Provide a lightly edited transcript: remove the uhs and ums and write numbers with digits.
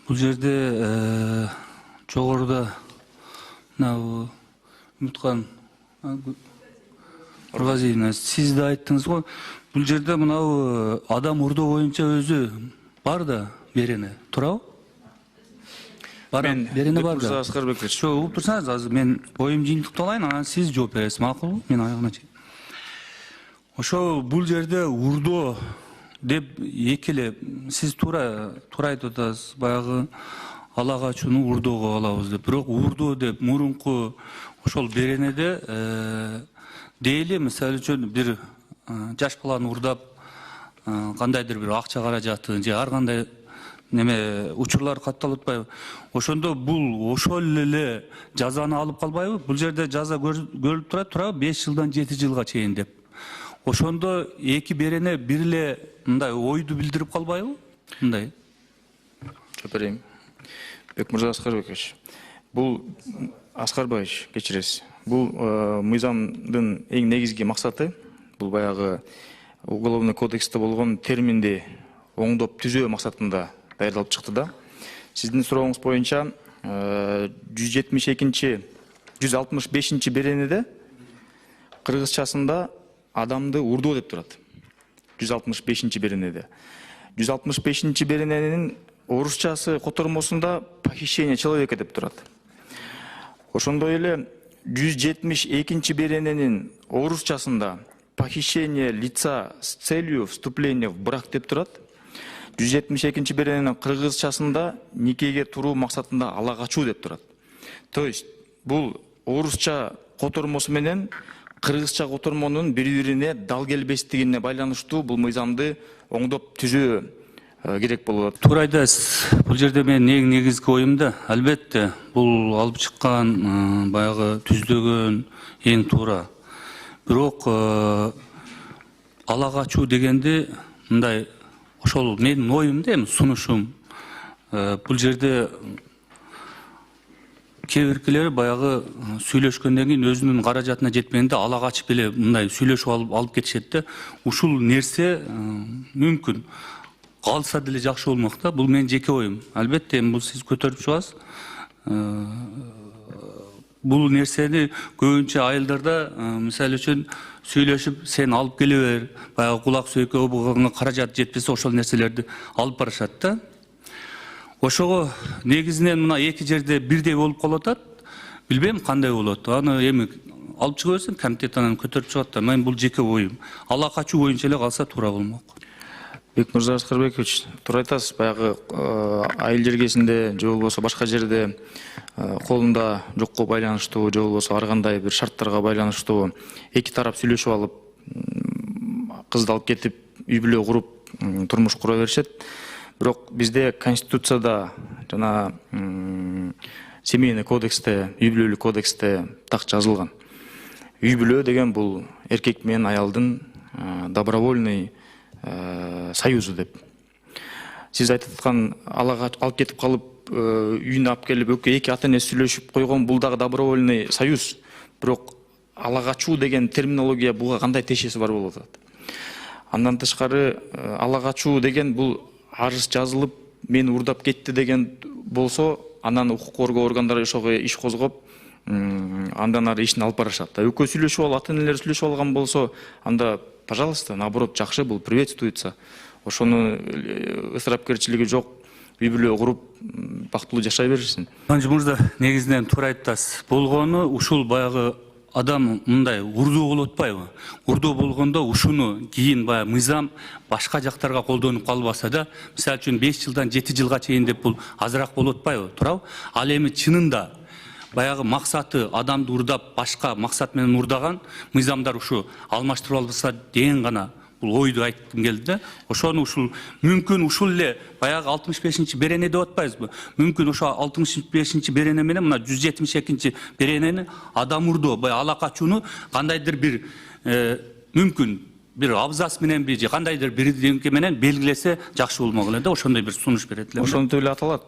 Бул жерде жогоруда мына Үмүткан Нургазиевна, сиз да айттыңыз го, бул жерде мынау адам урдоо боюнча өзү бар да берене, туурабы? Берене бар да. Аскарбекович. Жок, угуп турсаңыз, азыр мен оюм жыйынтыктап алайын, анан сиз жооп бересиз, макулбу? Мен аягына чейин. Ошо бул жерде урдоо деп эки эле сиз туура айтып атасыз, баягы ала качууну урдоого алабыз деп. Бирок урдоо деп мурунку ошол беренеде дейли, мисалы үчүн бир жаш баланы урдап кандайдыр бир акча каражатын же ар кандай неме учурлар катталып атпайбы? Ошондо бул ошол эле жазаны алып калбайбы? Бул жерде жаза көрүлүп турат, 5 жылдан 7 жылга чейин деп. Ошондо эки берене бир эле мындай ойду билдирип калбайбы? Мындай. Жооп берейин. Бекмырза Аскарбекович. Бул Аскарбаевич, кечиресиз. Бул мыйзамдын эң негизги максаты, бул баягы Уголовный кодексте болгон терминди оңдоп түзөө максатында даярдалып чыкты да. Сиздин сурооңуз боюнча 165 беренеде кыргызчасында адамды урдоо деп турат. 165 беренеде. 165 берененин орусчасы котормосунда похищение человека деп турат. Ошондой эле 172 берененин орусчасында похищение лица с целью вступления в брак деп турат. 172 берененин кыргызчасында никеге туруу максатында ала качуу деп турат. То есть бул орусча котормосу менен кыргызча котормонун бири-бирине дал келбестигине байланыштуу бул мыйзамды оңдоп түзөө керек болот. Туура айтасыз. Бул жерде мен эң негизги оюм да, албетте, бул алып чыккан баягы түздөгөн эң туура. Бирок ала качуу дегенди мындай ошол менин оюм да, эми сунушум. Бул жерде кээ биркилери баягы сүйлөшкөндөн кийин өзүнүн каражатына жетпегенде ала качып эле мындай сүйлөшүп алып кетишет да. Ушул нерсе мүмкүн. Калса деле жакшы болмок да. Бул менин жеке оюм. Албетте, бул сиз көтөрүп чыгасыз. Бул нерсени көбүнчө айылдарда, мисалы үчүн сүйлөшүп, сен алып келе бер, баягы кулак сөйкө буганга каражат жетпесе ошол нерселерди алып барышат да. Ошого негизинен мына эки жерде бирдей болуп калып атат. Билбейм кандай болот. Аны эми алып чыга берсин, комитет анан көтөрүп чыгат да. Мен бул жеке оюм. Ала качуу боюнча эле калса туура болмок. Бекмырза Аскарбекович, туура айтасыз. Баягы айыл жергесинде же болбосо башка жерде колунда жокко байланыштуу же болбосо ар кандай бир шарттарга байланыштуу эки тарап сүйлөшүп алып, кызды алып кетип, үй бүлө куруп, турмуш кура беришет. Бирок бизде Конституцияда жана Семейный кодексте, үй бүлөлүк кодексте так жазылган. Үй бүлө деген бул эркек менен аялдын добровольный союзу деп. Сиз айтып аткан алып кетип калып, үйүнө алып келип, эки ата эне сүйлөшүп койгон, бул дагы добровольный союз. Бирок ала качуу деген терминология буга кандай тиешеси бар болуп атат? Андан тышкары ала качуу деген бул арыз жазылып, мени урдап кетти деген болсо, анан укук коргоо органдары ошого иш козгоп, андан ары ишин алып барышат. Экөө сүйлөшүп алып, ата энелер сүйлөшүп алган болсо, анда пожалуйста, наоборот, жакшы, бул приветствуется. Ошону ысырапкерчилиги жок, үй бүлө куруп, бактылуу жашай беришсин. Манжы мырза, негизинен туура айтасыз. Болгону ушул баягы адам мындай урдоо болуп атпайбы? Урдоо болгондо ушуну кийин баягы мыйзам башка жактарга колдонуп калбаса да, мисалы үчүн 5 жылдан 7 жылга чейин деп бул азыраак болуп атпайбы? Туурабы? Ал эми чынында баягы максаты адамды урдап, башка максат менен урдаган мыйзамдар ушу алмаштырылса деген гана бул ойду айткым келди да. Ошону ушул мүмкүн ушул эле баягы 65 берене деп атпайбызбы? Мүмкүн ошо 65 берене менен мына 172 беренени адам урдоо, баягы ала качууну кандайдыр бир мүмкүн бир абзац менен же кандайдыр бирдемке менен белгилесе жакшы болмок эле да. Ошондой бир сунуш берет эле. Ошентип эле аталат.